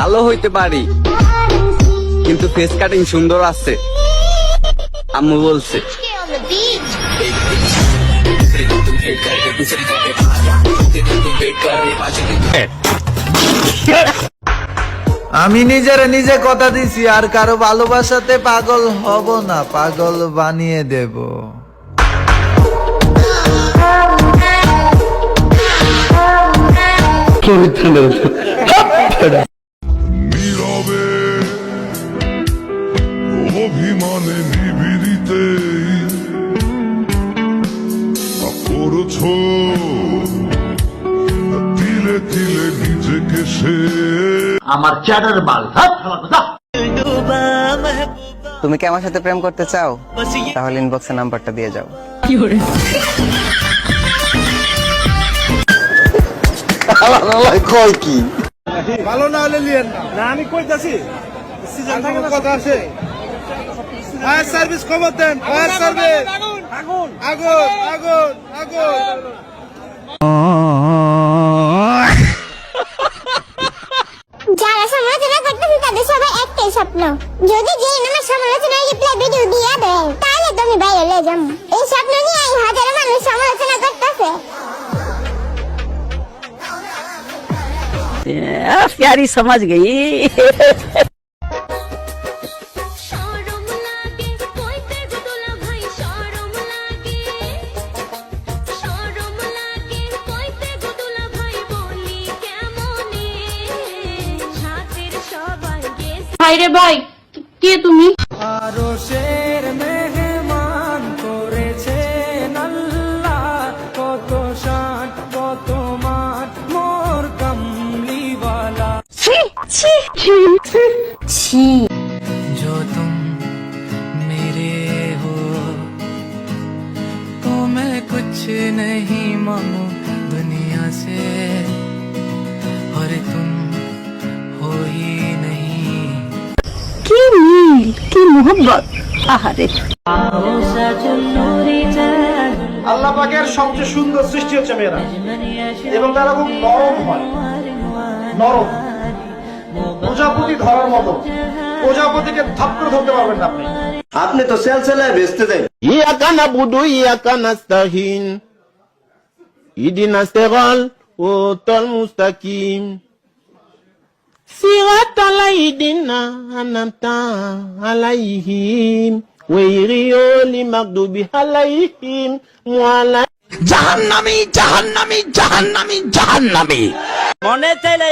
কালো হইতে পারি, কিন্তু ফেস কাটিং সুন্দর আছে, আম্মু বলছে। আমি নিজে কথা দিছি, আর কারো ভালোবাসাতে পাগল হব না, পাগল বানিয়ে দেব। নীরবে অভিমানে নিবিড়িতে করছো তিলে তিলে নিজেকে সে আমার চ্যাটার বাল। তুমি কি আমার সাথে প্রেম করতে চাও? তাহলে ইনবক্সে নাম্বারটা দিয়ে যাও। কয় কি ভালো না হলে লিয়েন না। না আমি কইতাছি সিজন থেকে কথা আছে। ফায়ার সার্ভিস খবর দেন, ফায়ার সার্ভিস। আগুন আগুন আগুন আগুন। যারা সমালোচনা করতেছে তাদের সবাই একটাই স্বপ্ন, যদি যে নামের সমালোচনার রিপ্লাই ভিডিও দিয়ে দেয় তাহলে তুমি বাইরে হয়ে যাও। এই স্বপ্ন নিয়ে হাজারো মানুষ সমালোচনা করতেছে। प्यारी समझ गई। ভাইরে ভাই, কে তুমি? আরশের মেহমান করেছেন আল্লাহ, কত শান কত মান মোর কমলিওয়ালা। जो तुम मेरे हो तो मैं कुछ नहीं मांगू दुनिया से, और तुम हो ही नहीं। की मील की मोहब्बत। आहारे আল্লাহ পাকের সবচেয়ে সুন্দর সৃষ্টি হচ্ছে মেয়েরা, এবং তারা খুব নরম হয়, নরম প্রজাপতি ধরার মতো। প্রজাপতিকে থাপ্পড় ধরতে পারবেন না আপনি। আপনি তো সেল সেলায় বেচতে দেন। ইয়াকা নাবুদু ইয়াকা নাস্তাহিন ইহদিনাস সিরাতাল মুস্তাকিম সিরাতাল লাযিনা আন'আমতা আলাইহিম গায়রিল মাগদুবি আলাইহিম ওয়ালা। জাহান্নামী জাহান্নামী জাহান্নামী জাহান্নামী। মনে চাইলে